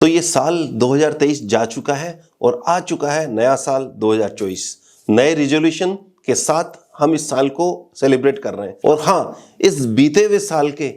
तो ये साल 2023 जा चुका है और आ चुका है नया साल 2024। नए रिजोल्यूशन के साथ हम इस साल को सेलिब्रेट कर रहे हैं। और हाँ, इस बीते हुए साल के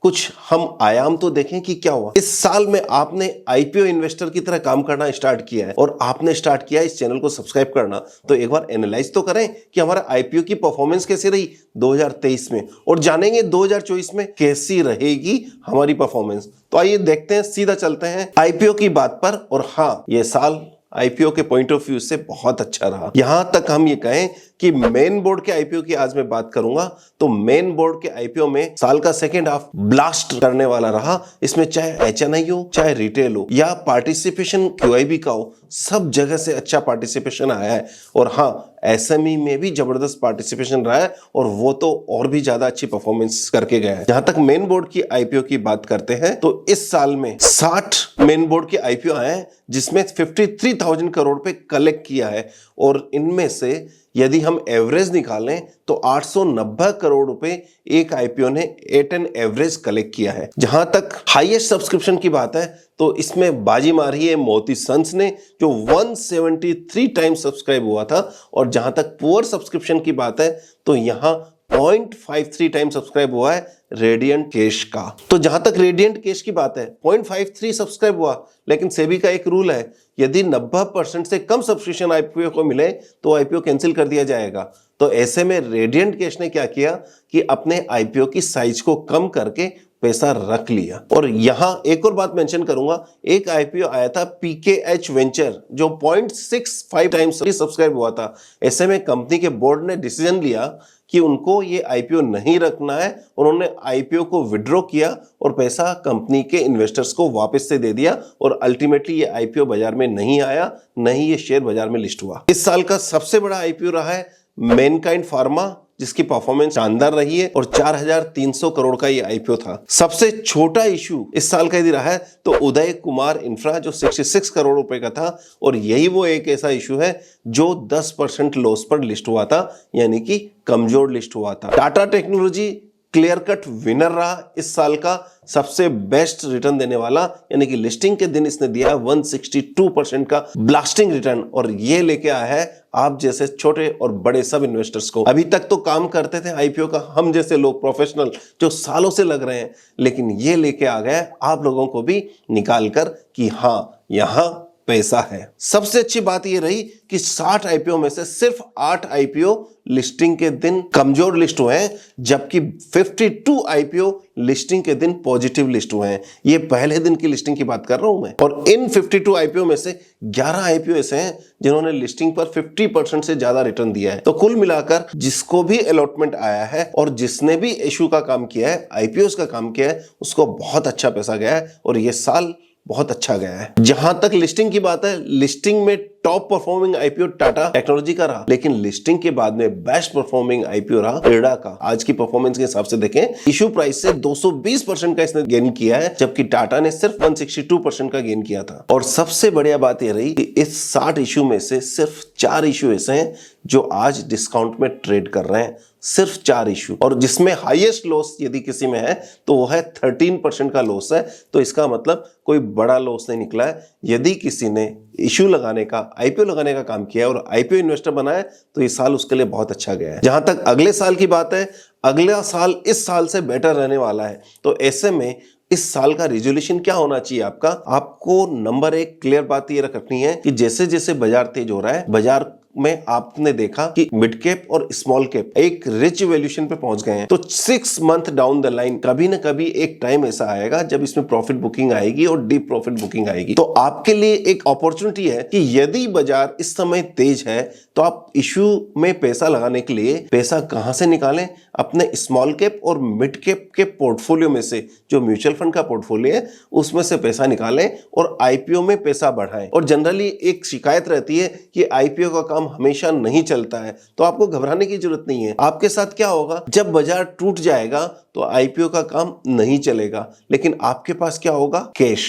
कुछ हम आयाम तो देखें कि क्या हुआ। इस साल में आपने आईपीओ इन्वेस्टर की तरह काम करना स्टार्ट किया है और आपने स्टार्ट किया इस चैनल को सब्सक्राइब करना, तो एक बार एनालाइज तो करें कि हमारा आईपीओ की परफॉर्मेंस कैसी रही 2023 में, और जानेंगे 2024 में कैसी रहेगी हमारी परफॉर्मेंस। तो आइए देखते हैं, सीधा चलते हैं आईपीओ की बात पर। और हाँ, यह साल आईपीओ के पॉइंट ऑफ व्यू से बहुत अच्छा रहा। यहां तक हम ये कहें कि मेन बोर्ड के आईपीओ की आज मैं बात करूंगा तो मेन बोर्ड के आईपीओ में साल का सेकेंड हाफ ब्लास्ट करने वाला रहा। इसमें चाहे एचएनआई हो, चाहे रिटेल हो, या पार्टिसिपेशन क्यूआईबी का हो, सब जगह से अच्छा पार्टिसिपेशन आया है। और हाँ, एसएमई में भी जबरदस्त पार्टिसिपेशन रहा है और वो तो और भी ज्यादा अच्छी परफॉर्मेंस करके गया है। जहां तक मेन बोर्ड की आईपीओ की बात करते हैं तो इस साल में 60 मेन बोर्ड के आईपीओ आए हैं, जिसमें 53,000 करोड़ पे कलेक्ट किया है। और इनमें से यदि हम एवरेज निकालें तो 890 करोड़ रुपए एक आईपीओ ने एट एन एवरेज कलेक्ट किया है। जहां तक हाईएस्ट सब्सक्रिप्शन की बात है तो इसमें बाजी मारी है मोती सन्स ने, जो 173 टाइम्स सब्सक्राइब हुआ था। और जहां तक पुअर सब्सक्रिप्शन की बात है तो यहां 0.53 टाइम सब्सक्राइब हुआ है रेडियंट कैश का। तो जहां तक रेडियंट कैश की बात है 0.53 सब्सक्राइब हुआ, लेकिन सेबी का एक रूल है, यदि 90% से कम सब्सक्रिप्शन आईपीओ को मिले तो आईपीओ कैंसिल कर दिया जाएगा। तो ऐसे में रेडियंट कैश ने क्या किया कि अपने आईपीओ की साइज को कम करके पैसा रख लिया। और यहां एक और बात मेंशन करूंगा, एक आईपीओ आया था पीकेएच वेंचर जो 0.65 टाइम्स सब्सक्राइब हुआ था। ऐसे में कंपनी के बोर्ड ने डिसीजन लिया कि उनको ये आईपीओ नहीं रखना है, उन्होंने आईपीओ को विड्रॉ किया और पैसा कंपनी के इन्वेस्टर्स को वापस से दे दिया। और अल्टीमेटली ये आईपीओ बाजार में नहीं आया, नहीं ये शेयर बाजार में लिस्ट हुआ। इस साल का सबसे बड़ा आईपीओ रहा है मैनकाइंड फार्मा, जिसकी परफॉर्मेंस शानदार रही है और 4,300 करोड़ का ये आईपीओ था। सबसे छोटा इशू इस साल का यदि रहा है तो उदय कुमार इंफ्रा, जो 66 करोड़ रुपए का था। और यही वो एक ऐसा इशू है जो 10% लॉस पर लिस्ट हुआ था, यानी कि कमजोर लिस्ट हुआ था। Tata technology clear cut winner रहा इस साल का, सबसे बेस्ट रिटर्न देने वाला, यानी कि लिस्टिंग के दिन इसने दिया 162% का ब्लास्टिंग रिटर्न। और ये लेके आया है आप जैसे छोटे और बड़े सब इन्वेस्टर्स को। अभी तक तो काम करते थे आईपीओ का हम जैसे लोग प्रोफेशनल जो सालों से लग रहे हैं, लेकिन ये लेके आ गया आप लोगों को भी निकाल कर कि हाँ, यहां पैसा है। सबसे अच्छी बात यह रही कि 60 आईपीओ में से सिर्फ 8 आईपीओ लिस्टिंग के दिन कमजोर लिस्ट हुए हैं, जबकि 52 आईपीओ लिस्टिंग के दिन पॉजिटिव लिस्ट हुए हैं। ये पहले दिन की लिस्टिंग की बात कर रहा हूं मैं। और इन 52 आईपीओ में से 11 आईपीओ ऐसे हैं जिन्होंने लिस्टिंग पर 50% से ज्यादा रिटर्न दिया है। तो कुल मिलाकर जिसको भी अलॉटमेंट आया है और जिसने भी इशू का काम किया है, आईपीओ का काम किया है, उसको बहुत अच्छा पैसा गया है और ये साल बहुत अच्छा गया है। जहां तक लिस्टिंग की बात है, लिस्टिंग में top performing IPO Tata technology का रहा, लेकिन लिस्टिंग के बाद में बेस्ट परफॉर्मिंग आईपीओ रहा इरडा का। आज की परफॉर्मेंस के हिसाब से देखें, इशू प्राइस से 220% का इसने गेन किया है, जबकि टाटा ने सिर्फ 162% का गेन किया था। और सबसे बढ़िया बात यह रही कि इस 60 इशू में से सिर्फ 4 इशू ऐसे हैं जो आज डिस्काउंट में ट्रेड कर रहे हैं, सिर्फ 4 इशू। और जिसमें हाईएस्ट लॉस यदि किसी में है तो वो है 13% का लॉस है। तो इसका मतलब कोई बड़ा लॉस नहीं निकला है। यदि किसी ने इशू लगाने का, आईपीओ लगाने का काम किया और आईपीओ इन्वेस्टर बनाया तो ये साल उसके लिए बहुत अच्छा गया है। जहां तक अगले साल की बात है, अगला साल इस साल से बेटर रहने वाला है। तो ऐसे में इस साल का रिजोल्यूशन क्या होना चाहिए आपका? आपको नंबर 1 क्लियर बात ये रखनी है कि जैसे जैसे बाजार तेज हो रहा है, बाजार में आपने देखा कि मिड कैप और स्मॉल कैप एक रिच वैल्यूएशन पे पहुंच गए हैं। तो 6 मंथ डाउन द लाइन कभी ना कभी एक टाइम ऐसा आएगा जब इसमें प्रॉफिट बुकिंग आएगी और डीप प्रॉफिट बुकिंग आएगी। तो आपके लिए एक अपॉर्चुनिटी है कि यदि बाजार इस समय तेज है तो आप इशू में पैसा लगाने के लिए पैसा कहां से निकालें? अपने स्मॉल कैप और मिड कैप के पोर्टफोलियो में से, जो म्यूचुअल फंड का पोर्टफोलियो है उसमें से पैसा निकालें और आईपीओ में पैसा बढ़ाएं। और जनरली एक शिकायत रहती है कि आईपीओ का काम हमेशा नहीं चलता है, तो आपको घबराने की जरूरत नहीं है। आपके साथ क्या होगा, जब बाजार टूट जाएगा तो आईपीओ का काम नहीं चलेगा, लेकिन आपके पास क्या होगा? कैश।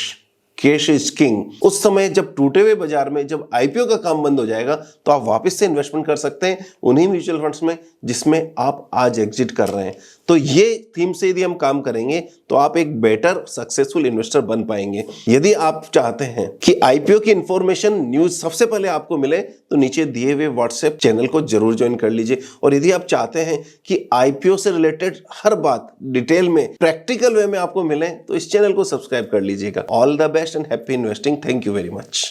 Cash is king. उस समय जब टूटे हुए बाजार में जब आईपीओ का काम बंद हो जाएगा तो आप वापस से इन्वेस्टमेंट कर सकते हैं उन्हीं म्यूचुअल फंड्स में जिसमें आप आज एग्जिट कर रहे हैं। तो ये थीम से यदि हम काम करेंगे तो आप एक बेटर सक्सेसफुल इन्वेस्टर बन पाएंगे। यदि आप चाहते हैं कि आईपीओ की इंफॉर्मेशन न्यूज सबसे पहले आपको मिले तो नीचे दिए हुए व्हाट्सएप चैनल को जरूर ज्वाइन कर लीजिए। और यदि आप चाहते हैं कि आईपीओ से रिलेटेड हर बात डिटेल में प्रैक्टिकल वे में आपको मिले तो इस चैनल को सब्सक्राइब कर लीजिएगा। All the best and happy investing. Thank you very much.